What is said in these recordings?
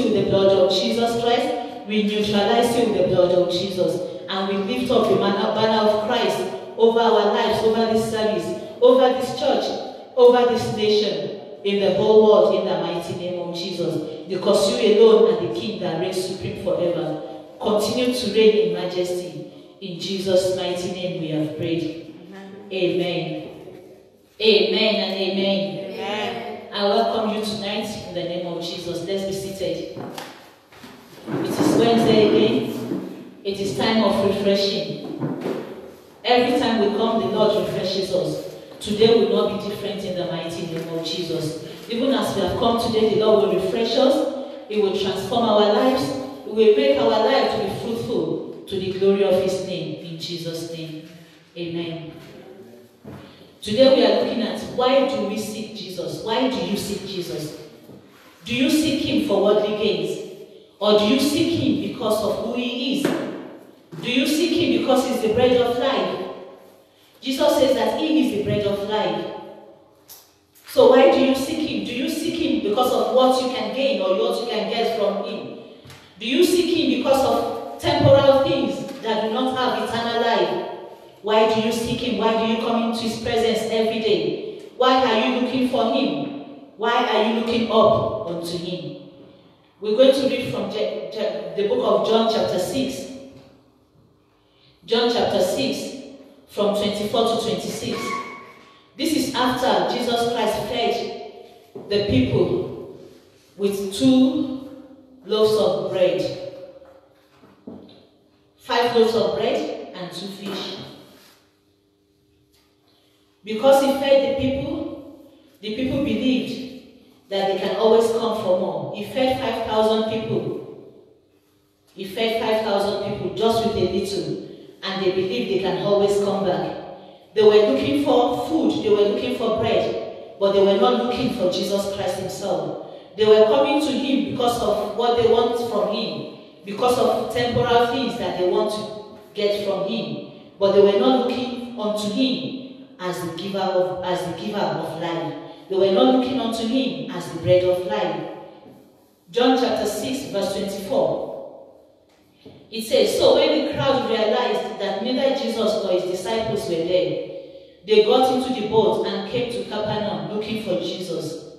with the blood of Jesus Christ. We neutralize you with the blood of Jesus. And we lift up the banner of Christ over our lives, over this service, over this church, over this nation, in the whole world, in the mighty name of Jesus. Because you alone are the King that reigns supreme forever. Continue to reign in majesty. In Jesus' mighty name we have prayed. Amen. Amen and amen. Amen. I welcome you tonight in the name of Jesus. Let's be seated. It is Wednesday again. It is time of refreshing. Every time we come, the Lord refreshes us. Today will not be different in the mighty name of Jesus. Even as we have come today, the Lord will refresh us. He will transform our lives. He will make our life to be fruitful to the glory of His name. In Jesus' name. Amen. Today we are looking at why do we seek Jesus? Why do you seek Jesus? Do you seek Him for worldly gains? Or do you seek Him because of who He is? Do you seek Him because He's the bread of life? Jesus says that He is the bread of life. So why do you seek Him? Do you seek Him because of what you can gain or what you can get from Him? Do you seek Him because of temporal things that do not have eternal life? Why do you seek Him? Why do you come into His presence every day? Why are you looking for Him? Why are you looking up unto Him? We're going to read from the book of John chapter 6. John chapter 6 from 24 to 26. This is after Jesus Christ fed the people with 2 loaves of bread. 5 loaves of bread and 2 fish. Because He fed the people believed that they can always come for more. He fed 5,000 people. He fed 5,000 people just with a little. And they believed they can always come back. They were looking for food. They were looking for bread. But they were not looking for Jesus Christ Himself. They were coming to Him because of what they want from Him. Because of temporal things that they want to get from Him. But they were not looking unto Him as the giver of life. They were not looking unto Him as the bread of life. John chapter 6 verse 24. It says, so when the crowd realized that neither Jesus nor His disciples were there, they got into the boat and came to Capernaum looking for Jesus.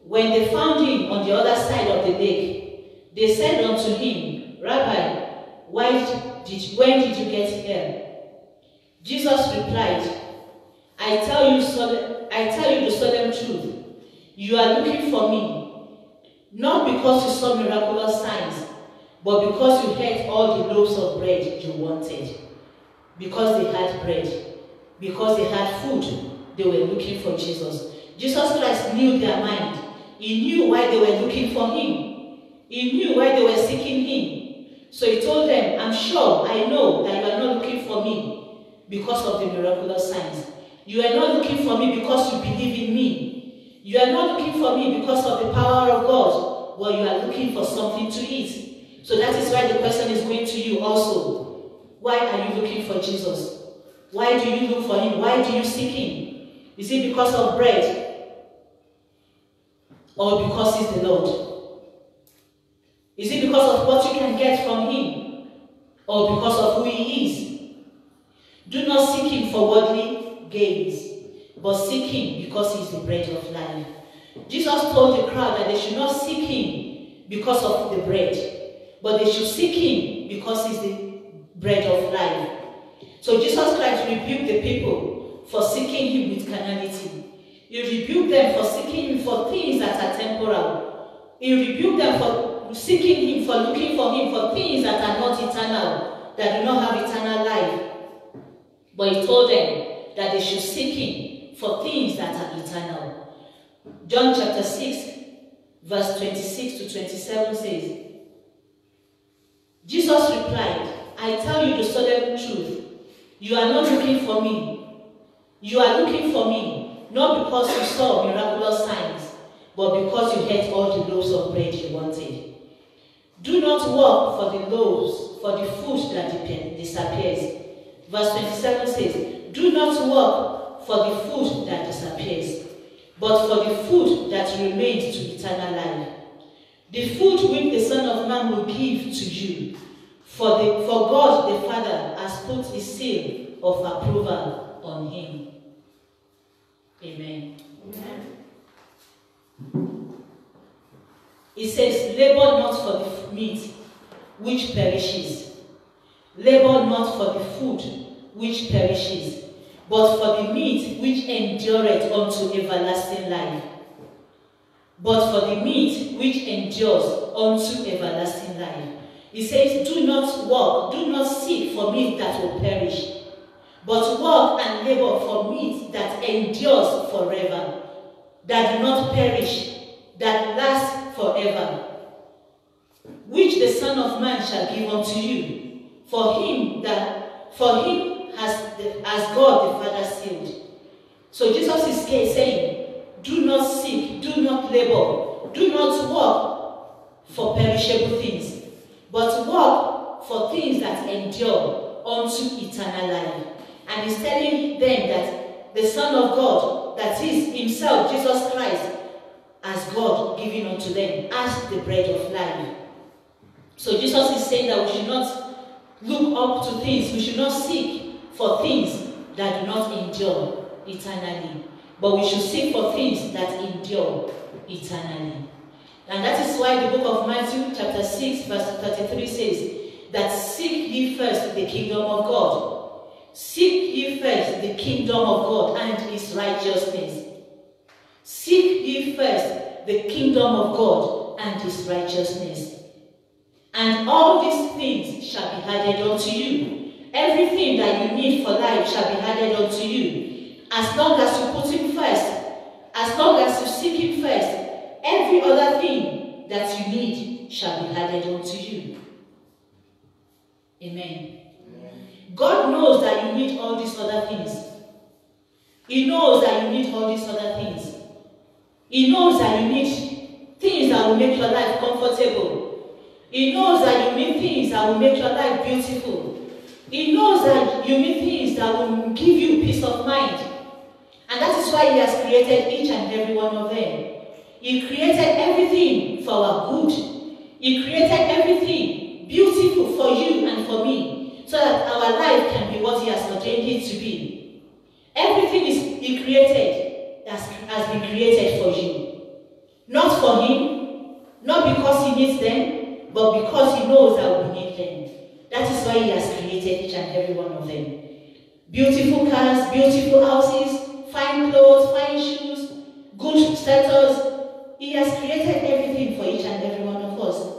When they found Him on the other side of the lake, they said unto Him, Rabbi, when did you get here? Jesus replied, I tell you the solemn truth. You are looking for me, not because you saw miraculous signs, but because you had all the loaves of bread you wanted. Because they had bread, because they had food, they were looking for Jesus. Jesus Christ knew their mind. He knew why they were looking for Him. He knew why they were seeking Him. So He told them, I'm sure, I know that you are not looking for me because of the miraculous signs. You are not looking for me because you believe in me. You are not looking for me because of the power of God, but you are looking for something to eat. So that is why the question is going to you also. Why are you looking for Jesus? Why do you look for Him? Why do you seek Him? Is it because of bread? Or because He's the Lord? Is it because of what you can get from Him? Or because of who He is? Do not seek Him for worldly gains, but seek Him because He is the bread of life. Jesus told the crowd that they should not seek Him because of the bread, but they should seek Him because He's the bread of life. So Jesus Christ rebuked the people for seeking Him with carnality. He rebuked them for seeking Him for things that are temporal. He rebuked them for seeking Him, for looking for Him for things that are not eternal, that do not have eternal life. But He told them that they should seek Him for things that are eternal. John chapter 6, verse 26 to 27 says, Jesus replied, I tell you the solemn truth. You are not looking for me. You are looking for me, not because you saw miraculous signs, but because you had all the loaves of bread you wanted. Do not work for the loaves, for the food that disappears. Verse 27 says, do not work for the food that disappears, but for the food that remains to eternal life, the food which the Son of Man will give to you. For God the Father has put his seal of approval on him. Amen. Amen. It says, labor not for the meat which perishes. Labor not for the food which perishes, but for the meat which endureth unto everlasting life. But for the meat which endures unto everlasting life. It says, do not seek for meat that will perish, but work and labor for meat that endures forever, that do not perish, that lasts forever, which the Son of Man shall give unto you. For him has God the Father sealed. So Jesus is saying, do not seek, do not labor, do not work for perishable things, but work for things that endure unto eternal life. And he's telling them that the Son of God, that is himself, Jesus Christ, as God given unto them as the bread of life. So Jesus is saying that we should not look up to things, we should not seek for things that do not endure eternally, but we should seek for things that endure eternally. And that is why the book of Matthew chapter 6 verse 33 says that seek ye first the kingdom of God. Seek ye first the kingdom of God and his righteousness. Seek ye first the kingdom of God and his righteousness. And all these things shall be added unto you. Everything that you need for life shall be added unto you. As long as you put him first, as long as you seek him first, every other thing that you need shall be added unto you. Amen. God knows that you need all these other things. He knows that you need all these other things. He knows that you need things that will make your life comfortable. He knows that you need things that will make your life beautiful. He knows that you need things that will give you peace of mind. And that is why he has created each and every one of them. He created everything for our good. He created everything beautiful for you and for me, so that our life can be what he has ordained it to be. Everything he created has been created for you. Not for him, not because he needs them, but because he knows that we need them. That is why he has created each and every one of them. Beautiful cars, beautiful houses, fine clothes, fine shoes, good status. He has created everything for each and every one of us.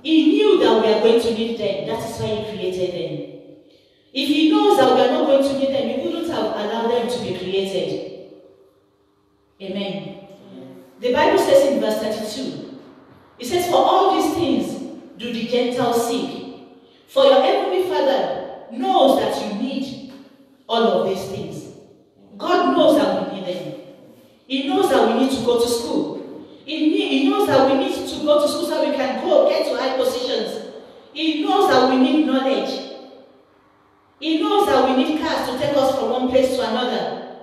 He knew that we are going to need them. That is why he created them. If he knows that we are not going to need them, he wouldn't have allowed them to be created. Amen. The Bible says in verse 32, it says, for all these things do the Gentiles seek. For your heavenly Father knows that you need all of these things. God knows that we need them. He knows that we need to go to school. He knows that we need to go to school so we can get to high positions. He knows that we need knowledge. He knows that we need cars to take us from one place to another.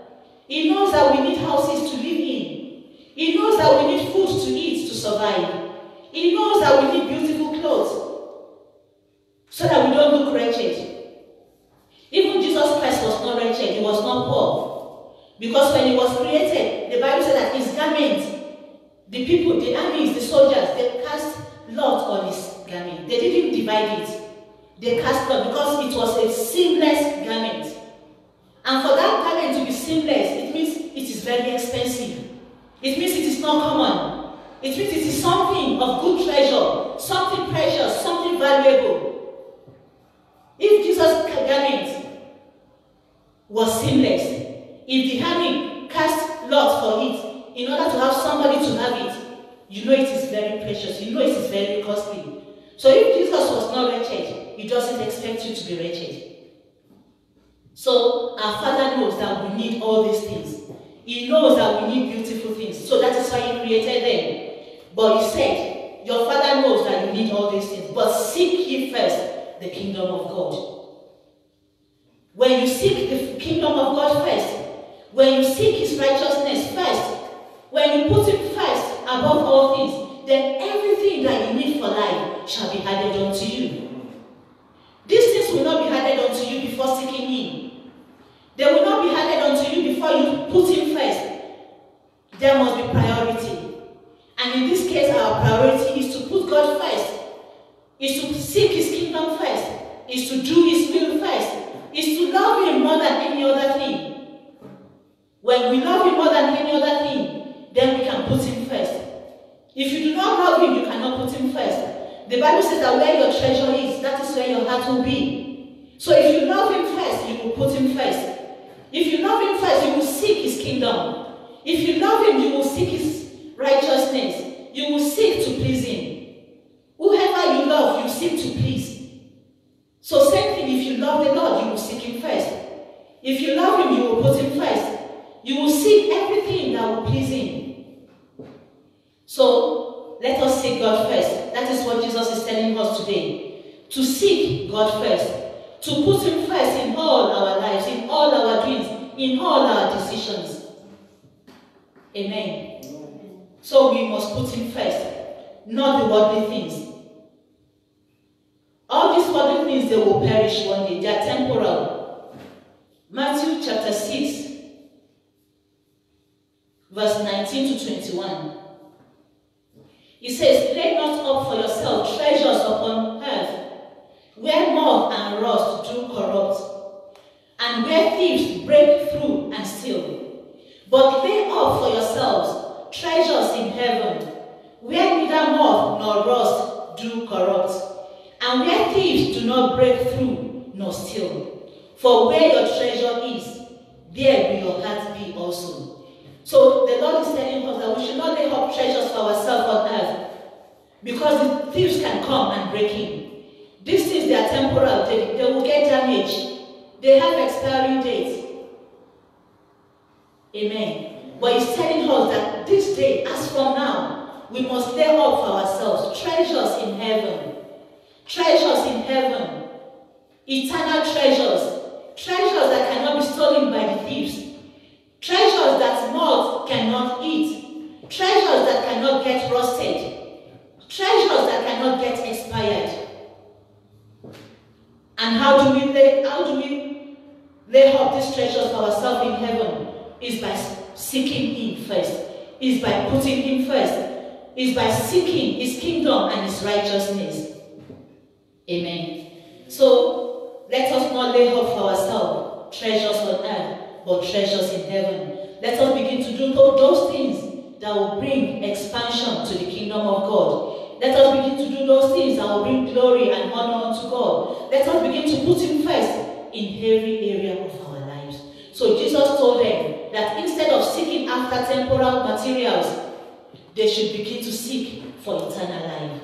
He knows that we need houses to live in. He knows that we need food to eat to survive. He knows that we need beautiful clothes so that we don't look wretched. Even Jesus Christ was not wretched, he was not poor. Because when he was created, the Bible said that his garment, the people, the armies, the soldiers, they cast lot on his garment. They didn't divide it. They cast lot because it was a seamless garment. And for that garment to be seamless, it means it is very expensive. It means it is not common. It means it is something of good treasure, something precious, something valuable. If Jesus' garment was seamless, if the army cast lot for it, in order to have somebody to have it, you know it is very precious, you know it is very costly. So if Jesus was not wretched, he doesn't expect you to be wretched. So our Father knows that we need all these things. He knows that we need beautiful things. So that is why he created them. But he said, your Father knows that you need all these things. But seek ye first the kingdom of God. When you seek the kingdom of God first, when you seek his righteousness first, when you put him first above all things, then everything that you need for life shall be added unto you. These things will not be added unto you before seeking Him. They will not be added unto you before you put Him first. There must be priority. And in this case, our priority is to put God first, is to seek His kingdom first, is to do His will first, is to love Him more than any other thing. When we love Him more than any other thing, then we can put Him first. If you do not love Him, you cannot put Him first. The Bible says that where your treasure is, that is where your heart will be. So if you love Him first, you will put Him first. If you love Him first, you will seek His kingdom. If you love Him, you will seek His righteousness. You will seek to please Him. Whoever you love, you seek to please. So same thing, if you love the Lord, you will seek Him first. If you love Him, you will put Him first. You will seek everything that will please Him. So let us seek God first. That is what Jesus is telling us today. To seek God first. To put Him first in all our lives, in all our dreams, in all our decisions. Amen. So we must put Him first, not the worldly things. All these worldly things, they will perish one day. They are temporal. Matthew chapter 6, verse 19 to 21. It says, lay not up for yourself treasures upon earth, where moth and rust do corrupt, and where thieves break through and steal. But lay up for yourselves treasures in heaven, where neither moth nor rust do corrupt, and where thieves do not break through nor steal. For where your treasure is, there will your heart be also. So the Lord is telling us that we should not lay up treasures for ourselves on earth, because the thieves can come and break in. These things, they are temporal. They will get damaged. They have expiring dates. Amen. But He's telling us that this day, as from now, we must lay up for ourselves treasures in heaven. Treasures in heaven. Eternal treasures. Treasures that cannot be stolen by the thieves. Treasures that moth cannot eat. Treasures that cannot get rusted. Treasures that cannot get expired. And how do we lay up these treasures for ourselves in heaven? Is by seeking Him first. Is by putting Him first. Is by seeking His kingdom and His righteousness. Amen. So let us not lay up for ourselves treasures on earth, but treasures in heaven. Let us begin to do those things that will bring expansion to the kingdom of God. Let us begin to do those things that will bring glory and honor unto God. Let us begin to put Him first in every area of our lives. So Jesus told them that instead of seeking after temporal materials, they should begin to seek for eternal life.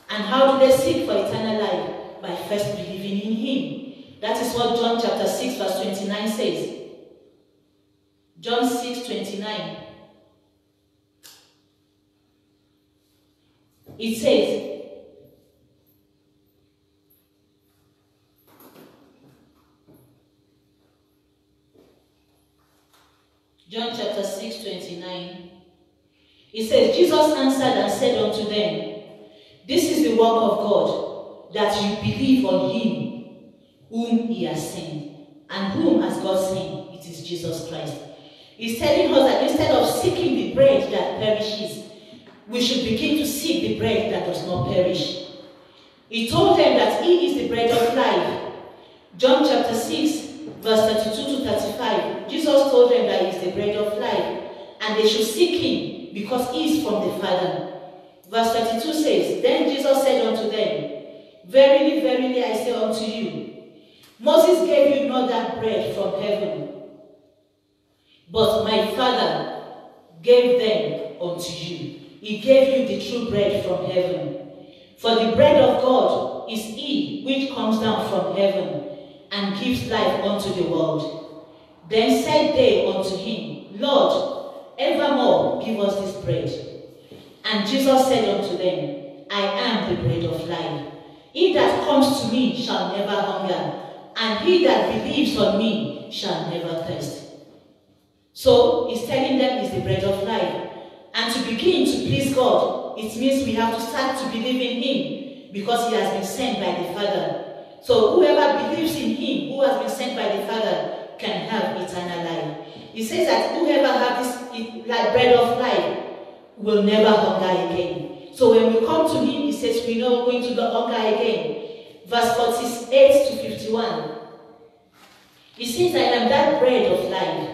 And how do they seek for eternal life? By first believing in Him. That is what John chapter 6 verse 29 says. John 6:29. It says, John chapter 6:29. It says, Jesus answered and said unto them, this is the work of God, that you believe on Him whom He has sent. And whom has God sent? It is Jesus Christ. He's telling us that instead of seeking the bread that perishes, we should begin to seek the bread that does not perish. He told them that He is the bread of life. John chapter 6, verse 32 to 35. Jesus told them that He is the bread of life, and they should seek Him because He is from the Father. Verse 32 says, then Jesus said unto them, verily, verily, I say unto you, Moses gave you not that bread from heaven, but my Father gave them unto you. He gave you the true bread from heaven. For the bread of God is He which comes down from heaven and gives life unto the world. Then said they unto Him, Lord, evermore give us this bread. And Jesus said unto them, I am the bread of life. He that comes to me shall never hunger, and he that believes on me shall never thirst. So He's telling them He's the bread of life. And to begin to please God, God, it means we have to start to believe in him because he has been sent by the Father. So whoever believes in him, who has been sent by the Father, can have eternal life. He says that whoever has this bread of life will never hunger again. So when we come to him, he says we're not going to hunger again. Verse 48 to 51. He says, I am that bread of life.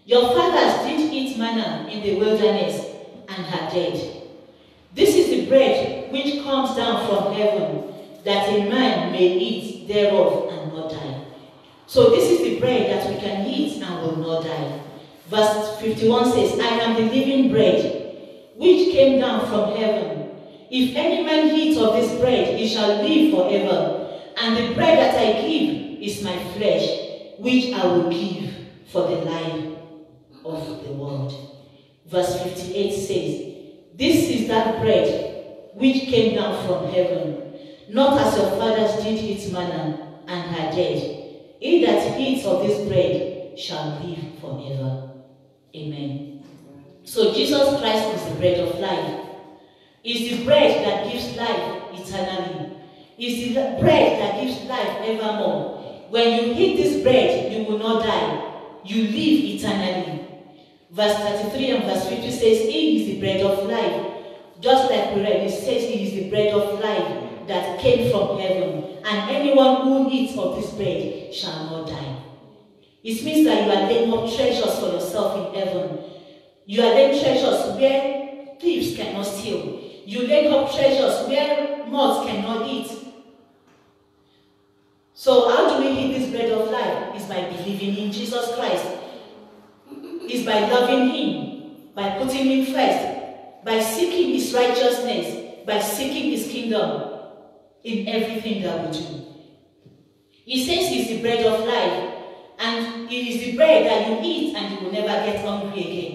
Your fathers did eat manna in the wilderness and are dead. This is the bread which comes down from heaven, that a man may eat thereof and not die. So this is the bread that we can eat and will not die. Verse 51 says, I am the living bread, which came down from heaven. If any man eat of this bread, he shall live forever. And the bread that I give is my flesh, which I will give for the life of the world. Verse 58 says, this is that bread which came down from heaven, not as your fathers did eat manna and are dead. He that eats of this bread shall live forever. Amen. So Jesus Christ is the bread of life. Is the bread that gives life eternally. Is the bread that gives life evermore. When you eat this bread, you will not die. You live eternally. Verse 33 and verse 50 says, he is the bread of life. Just like we read, it says he is the bread of life that came from heaven. And anyone who eats of this bread shall not die. It means that you are laying up treasures for yourself in heaven. You are laying treasures where thieves cannot steal. You lay up treasures where moths cannot eat. So how do we eat this bread of life? It's by believing in Jesus Christ. It's by loving him, by putting him first, by seeking his righteousness, by seeking his kingdom in everything that we do. He says he's the bread of life, and it is the bread that you eat and you will never get hungry again.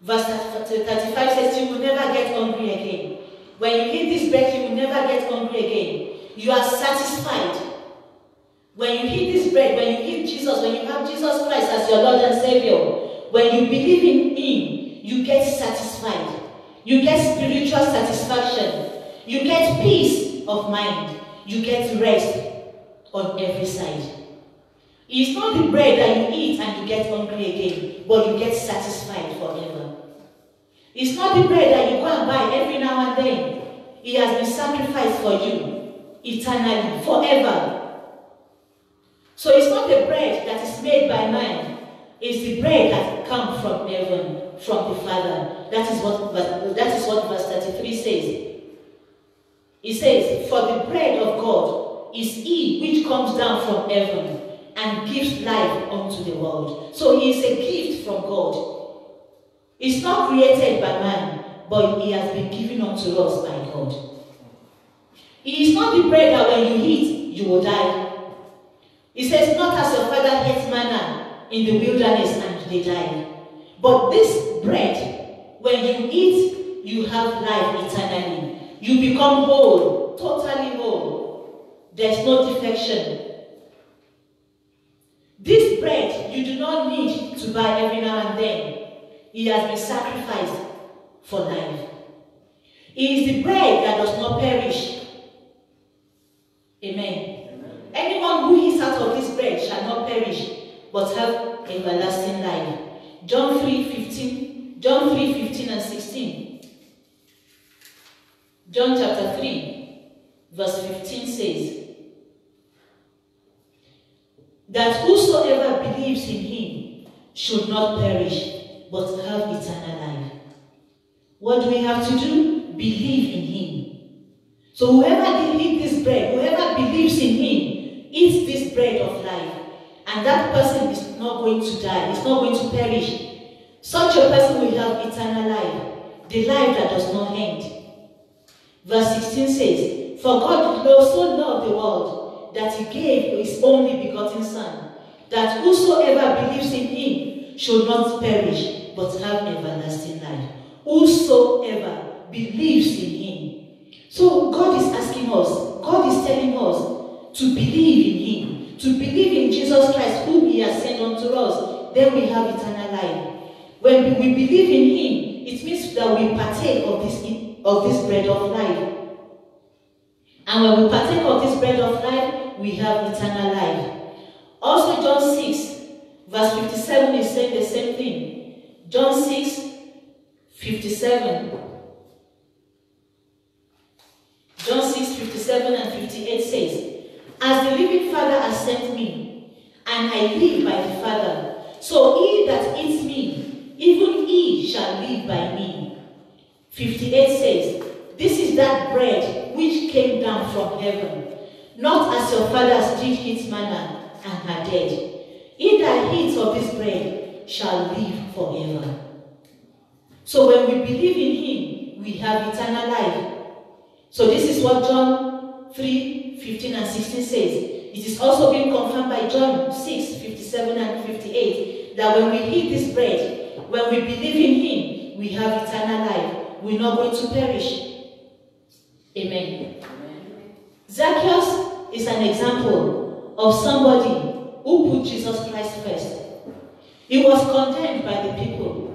Verse 35 says you will never get hungry again. When you eat this bread, you will never get hungry again. You are satisfied. When you eat this bread, when you eat Jesus, when you have Jesus Christ as your Lord and Savior, when you believe in him, you get satisfied. You get spiritual satisfaction. You get peace of mind. You get rest on every side. It's not the bread that you eat and you get hungry again, but you get satisfied forever. It's not the bread that you go and buy every now and then. It has been sacrificed for you eternally, forever. So it's not the bread that is made by man. It's the bread that comes from heaven, from the Father. That is what verse 33 says. It says, for the bread of God is he which comes down from heaven and gives life unto the world. So he is a gift from God. It's not created by man, but he has been given unto us by God. It is not the bread that when you eat, you will die. It says, not as your father ate manna in the wilderness and they died. But this bread, when you eat, you have life eternally. You become whole, totally whole. There's no defection. This bread, you do not need to buy every now and then. It has been sacrificed for life. It is the bread that does not perish. Amen. Anyone who eats out of this bread shall not perish, but have everlasting life. John 3:15 and 16. John chapter 3, verse 15 says, that whosoever believes in him should not perish, but have eternal life. What do we have to do? Believe in him. So whoever eats this bread, whoever believes in him, eats this bread of life, and that person is not going to die, is not going to perish. Such a person will have eternal life, the life that does not end. Verse 16 says, for God so loved the world that he gave his only begotten Son, that whosoever believes in him should not perish, but have everlasting life. Whosoever believes in him. So God is asking us, God is telling us to believe in him, to believe in Jesus Christ, whom he has sent unto us. Then we have eternal life. When we believe in him, it means that we partake of this bread of life. And when we partake of this bread of life, we have eternal life. Also, John 6, verse 57 is saying the same thing. John 6, 57. John 6, 57 and 58 says, "As the living Father has sent me, and I live by the Father, so he that eats me, even he shall live by me." 58 says, "This is that bread which came down from heaven, not as your fathers did eat manna and are dead. He that eats of this bread shall live forever." So when we believe in him, we have eternal life. So this is what John 3, 15 and 16 says. It is also being confirmed by John 6, 57 and 58, that when we eat this bread, when we believe in him, we have eternal life. We're not going to perish. Amen. Zacchaeus is an example of somebody who put Jesus Christ first. He was condemned by the people.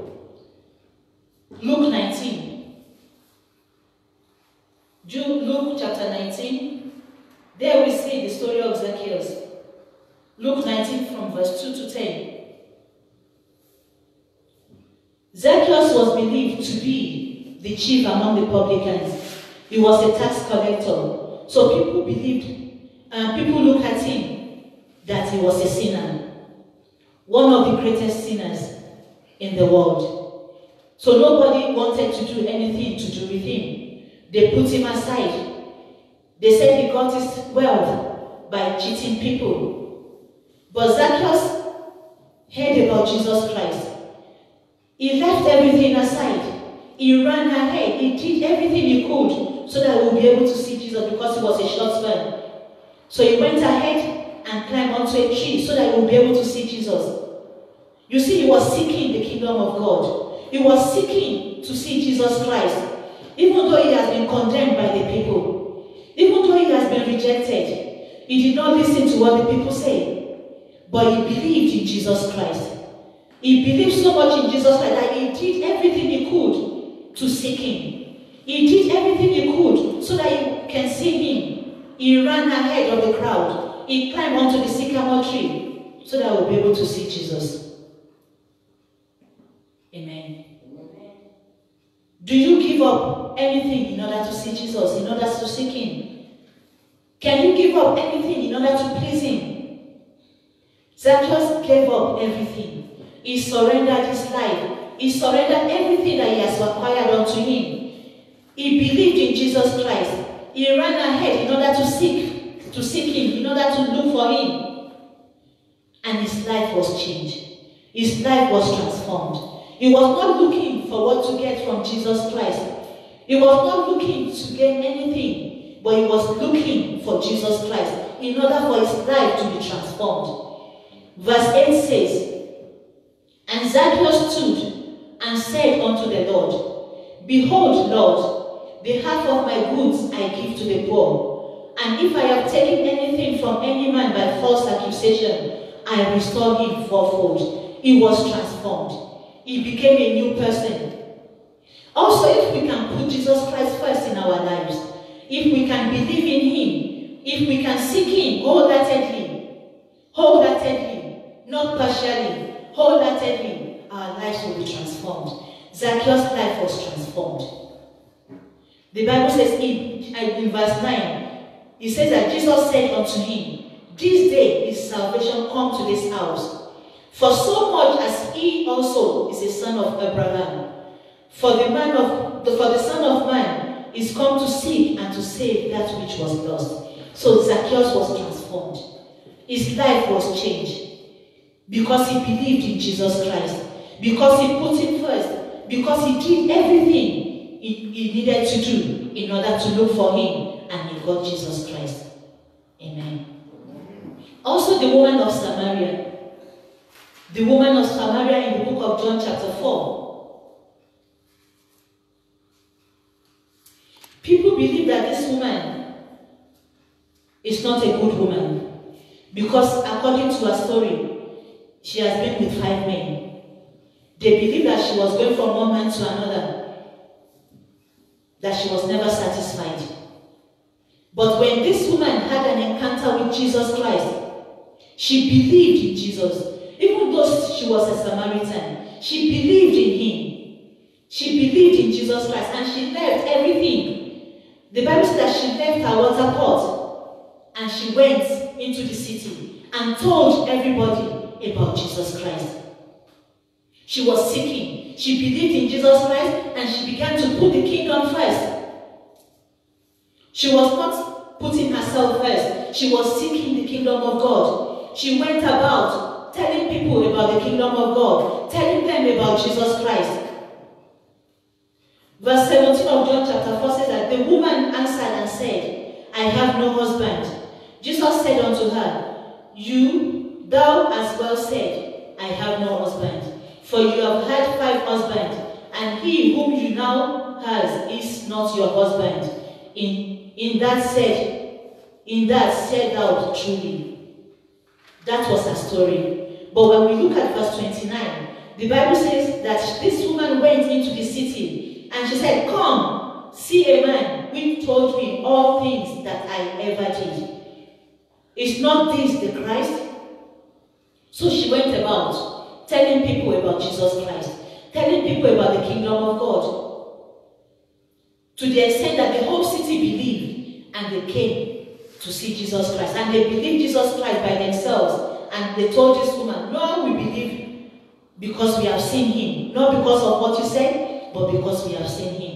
Luke 19. Luke chapter 19. There we see the story of Zacchaeus. Luke 19 from verse 2 to 10. Zacchaeus was believed to be the chief among the publicans. He was a tax collector. So people believed, people looked at him that he was a sinner. One of the greatest sinners in the world. So nobody wanted to do anything to do with him. They put him aside. They said he got his wealth by cheating people. But Zacchaeus heard about Jesus Christ. He left everything aside. He ran ahead. He did everything he could so that he would be able to see Jesus, because he was a short man. So he went ahead and climbed onto a tree so that he would be able to see Jesus. You see, he was seeking the kingdom of God. He was seeking to see Jesus Christ. Even though he has been condemned by the people, even though he has been rejected, he did not listen to what the people say. But he believed in Jesus Christ. He believed so much in Jesus Christ that he did everything he could to seek him. He did everything he could so that he can see him. He ran ahead of the crowd. He climbed onto the sycamore tree so that he would be able to see Jesus. Amen. Do you give up anything in order to see Jesus, in order to seek him? Can you give up anything in order to please him? Zacchaeus gave up everything. He surrendered his life. He surrendered everything that he has acquired unto him. He believed in Jesus Christ. He ran ahead in order to seek him, in order to look for him. And his life was changed. His life was transformed. He was not looking for what to get from Jesus Christ. He was not looking to gain anything, but he was looking for Jesus Christ in order for his life to be transformed. Verse 8 says, "And Zacchaeus stood and said unto the Lord, Behold, Lord, the half of my goods I give to the poor. And if I have taken anything from any man by false accusation, I restore him fourfold." He was transformed. He became a new person. Also, if we can put Jesus Christ first in our lives, if we can believe in him, if we can seek him wholeheartedly, not partially, wholeheartedly, our lives will be transformed. Zacchaeus' life was transformed. The Bible says in verse 9, it says that Jesus said unto him, "This day is salvation come to this house. For so much as he also is a son of Abraham. For the Son of Man is come to seek and to save that which was lost." So Zacchaeus was transformed. His life was changed because he believed in Jesus Christ, because he put him first, because he did everything he needed to do in order to look for him, and he got Jesus Christ. Amen. Also, the woman of Samaria. The woman of Samaria in the book of John chapter 4. People believe that this woman is not a good woman because according to her story, she has been with 5 men. They believed that she was going from one man to another, that she was never satisfied. But when this woman had an encounter with Jesus Christ, she believed in Jesus. Even though she was a Samaritan, she believed in him. She believed in Jesus Christ, and she left everything. The Bible says that she left her water pot and she went into the city and told everybody about Jesus Christ. She was seeking. She believed in Jesus Christ and she began to put the kingdom first. She was not putting herself first. She was seeking the kingdom of God. She went about telling people about the kingdom of God, telling them about Jesus Christ. Verse 17 of John chapter 4 says that the woman answered and said, I have no husband. Jesus said unto her, thou as well said, I have no husband. For you have had 5 husbands, and he whom you now has is not your husband. In that said thou truly. That was her story. But when we look at verse 29, the Bible says that this woman went into the city and she said, come, see a man which told me all things that I ever did. Is not this the Christ? So she went about telling people about Jesus Christ, telling people about the kingdom of God, to the extent that the whole city believed and they came to see Jesus Christ. And they believed Jesus Christ by themselves. And they told this woman, no, we believe because we have seen him. Not because of what you said, but because we have seen him.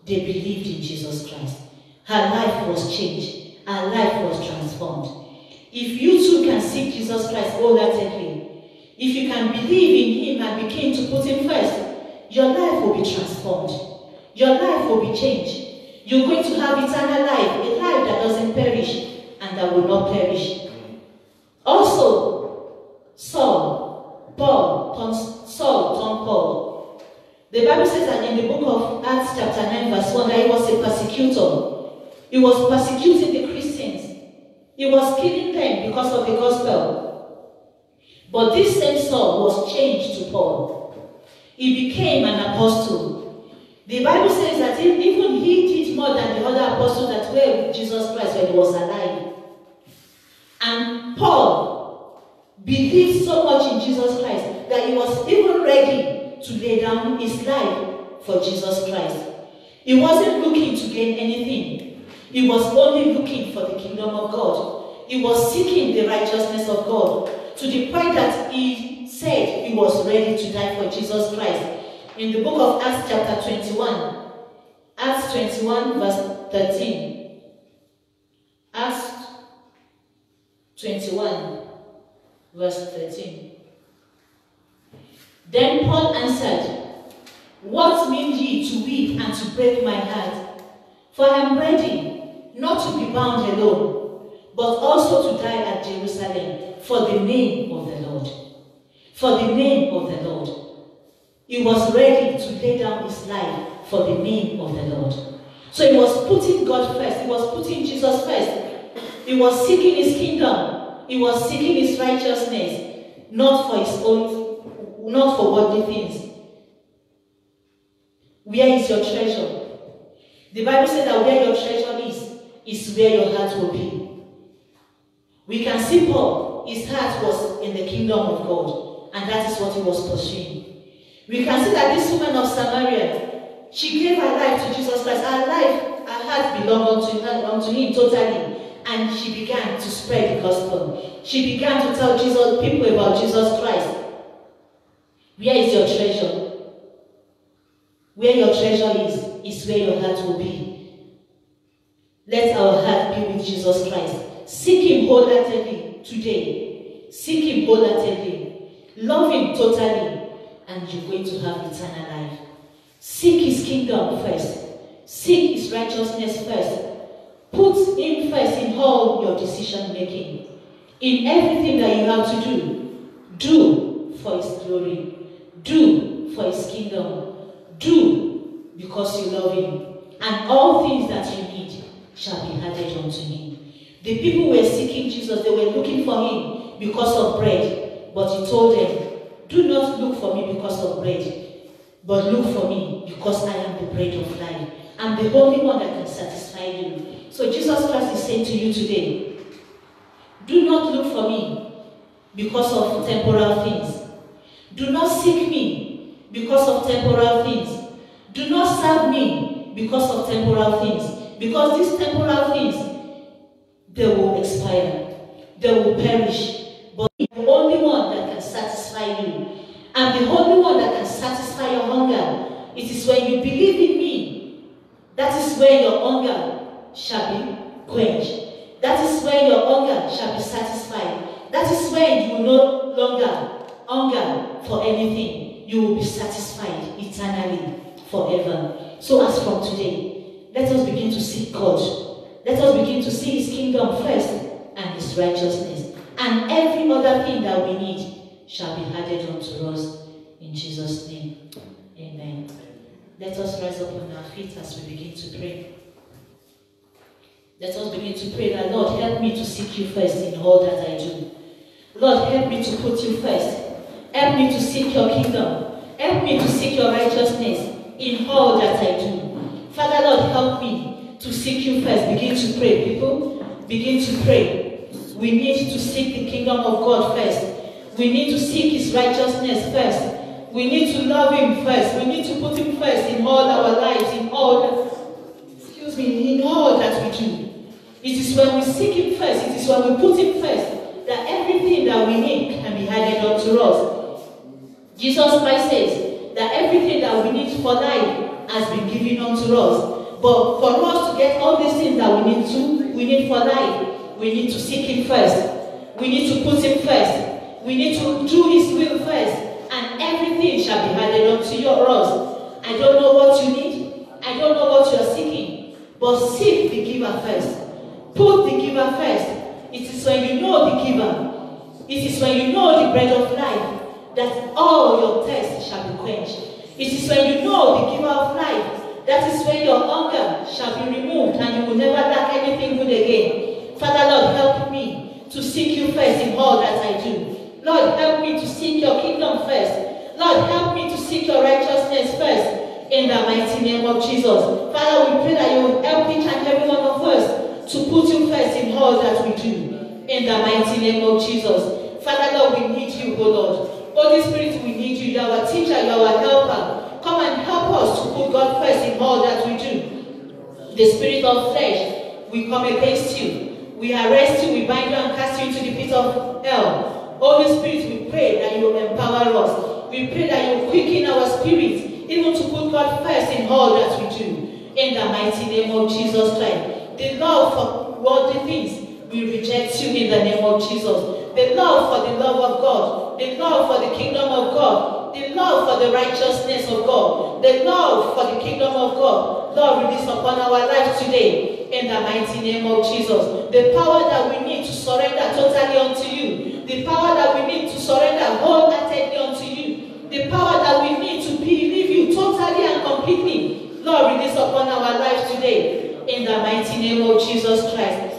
They believed in Jesus Christ. Her life was changed. Her life was transformed. If you too can seek Jesus Christ wholeheartedly, if you can believe in him and begin to put him first, your life will be transformed. Your life will be changed. You're going to have eternal life, a life that doesn't perish and that will not perish. Also, Saul turned Paul. The Bible says that in the book of Acts chapter 9 verse 1 that he was a persecutor. He was persecuting the Christians. He was killing them because of the gospel. But this same Saul was changed to Paul. He became an apostle. The Bible says that even he did more than the other apostles that were with Jesus Christ when he was alive. And Paul believed so much in Jesus Christ that he was even ready to lay down his life for Jesus Christ. He wasn't looking to gain anything. He was only looking for the kingdom of God. He was seeking the righteousness of God to the point that he said he was ready to die for Jesus Christ. In the book of Acts chapter 21, Acts 21 verse 13. Acts 21 verse 13. Then Paul answered, what mean ye to weep and to break my heart? For I am ready not to be bound alone, but also to die at Jerusalem for the name of the Lord. For the name of the Lord. He was ready to lay down his life for the name of the Lord. So he was putting God first. He was putting Jesus first. He was seeking his kingdom. He was seeking his righteousness, not for his own, not for worldly things. Where is your treasure? The Bible says that where your treasure is where your heart will be. We can see Paul, his heart was in the kingdom of God, and that is what he was pursuing. We can see that this woman of Samaria, she gave her life to Jesus Christ. Her heart belonged unto him totally, and she began to spread the gospel. She began to tell people about Jesus Christ. Where is your treasure? Where your treasure is where your heart will be. Let our heart be with Jesus Christ. Seek him wholeheartedly today. Seek him wholeheartedly. Love him totally, and you're going to have eternal life. Seek his kingdom first. Seek his righteousness first. Put him first in all your decision making. In everything that you have to do for his glory. Do for his kingdom. Do because you love him. And all things that you need shall be added unto him. The people were seeking Jesus. They were looking for him because of bread. But he told them, Do not look for me because of bread, but look for me because I am the bread of life. I'm the only one that can satisfy you. So Jesus Christ is saying to you today, do not look for me because of temporal things. Do not seek me because of temporal things. Do not serve me because of temporal things. Because these temporal things, they will expire. They will perish. But I'm the only one that can satisfy you. I'm the only one that can satisfy your hunger. It is when you believe in me, that is when your hunger shall be quenched. That is when your hunger shall be satisfied. That is when you will no longer hunger for anything. You will be satisfied eternally, forever. So as from today, let us begin to seek God. Let us begin to see His kingdom first and His righteousness. And every other thing that we need shall be added unto us. In Jesus' name, amen. Let us rise up on our feet as we begin to pray. Let us begin to pray that, Lord, help me to seek you first in all that I do. Lord, help me to put you first. Help me to seek your kingdom. Help me to seek your righteousness in all that I do. Father, Lord, help me to seek you first. Begin to pray, people. Begin to pray. We need to seek the kingdom of God first. We need to seek His righteousness first. We need to love Him first. We need to put Him first in all our lives, in all that we do. It is when we seek Him first, it is when we put Him first, that everything that we need can be added unto us. Jesus Christ says that everything that we need for life has been given unto us. But for us to get all these things that we need for life, we need to seek Him first. We need to put Him first. We need to do His will first. And everything shall be added unto us. I don't know what you need. I don't know what you are seeking. But seek the giver first. Put the giver first. It is when you know the giver. It is when you know the bread of life that all your thirst shall be quenched. It is when you know the giver of life. That is when your hunger shall be removed and you will never lack anything good again. Father, Lord, help me to seek you first in all that I do. Lord, help me to seek your kingdom first. Lord, help me to seek your righteousness first. In the mighty name of Jesus. Father, we pray that you will help each and every one of us to put you first in all that we do. In the mighty name of Jesus. Father, Lord, we need you, O Lord. Holy Spirit, we need you. You are our teacher, you are our helper. Come and help us to put God first in all that we do. The spirit of flesh, we come against you. We arrest you, we bind you and cast you into the pit of hell. Holy Spirit, we pray that you will empower us. We pray that you will quicken our spirits, even to put God first in all that we do. In the mighty name of Jesus Christ. The love for worldly things, we reject you in the name of Jesus. The love for the love of God. The love for the kingdom of God. The love for the righteousness of God. The love for the kingdom of God. Lord, release upon our lives today. In the mighty name of Jesus. The power that we need to surrender totally unto you. The power that we need to surrender wholeheartedly unto you. The power that we need to believe you totally and completely. Lord, release upon our lives today. In the mighty name of Jesus Christ.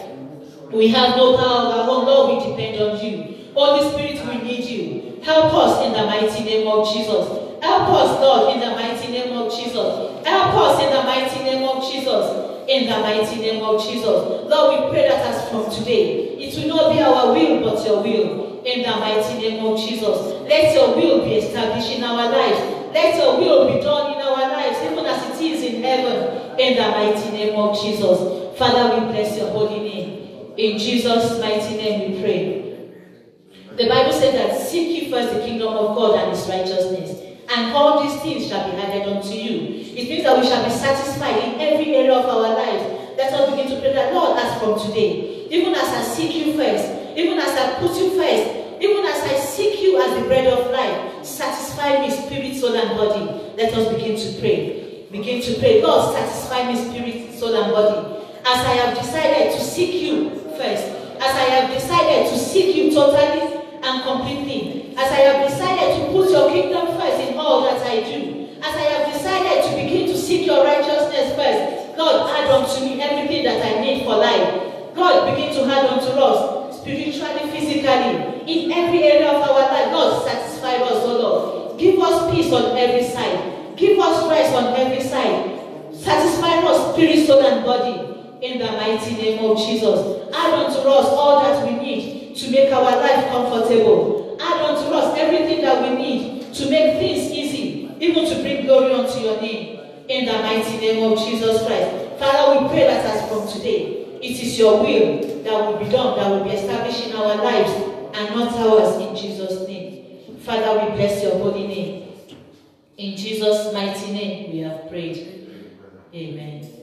We have no power of our own. Lord, we depend on you. Holy Spirit, we need you. Help us in the mighty name of Jesus. Help us, Lord, in the mighty name of Jesus. Help us in the mighty name of Jesus. In the mighty name of Jesus. Lord, we pray that as from today, it will not be our will, but your will. In the mighty name of Jesus. Let your will be established in our lives. Let your will be done in our lives, even as it is in heaven. In the mighty name of Jesus. Father, we bless your holy name. In Jesus' mighty name we pray. The Bible says that seek ye first the kingdom of God and His righteousness, and all these things shall be added unto you. It means that we shall be satisfied in every area of our lives. Let us begin to pray that, Lord, as from today, even as I seek you first, even as I put you first, even as I seek you as the bread of life, satisfy me spirit, soul, and body. Let us begin to pray. Begin to pray. Lord, satisfy me spirit, soul, and body. As I have decided to seek you first, as I have decided to seek you totally and completely, as I have decided to put your kingdom first in all that I do, as I have decided to begin to seek your righteousness first, Lord, add unto me everything that I need for life. God, begin to add unto us spiritually, physically, in every area of our life. Lord, satisfy us, oh Lord. Give us peace on every side. Give us rest on every side. Satisfy us, spirit, soul, and body. In the mighty name of Jesus. Add unto us all that we need to make our life comfortable. Add unto us everything that we need to make things easy, even to bring glory unto your name. In the mighty name of Jesus Christ. Father, we pray that as from today, it is your will that will be done, that will be established in our lives and not ours, in Jesus' name. Father, we bless your holy name. In Jesus' mighty name we have prayed. Amen.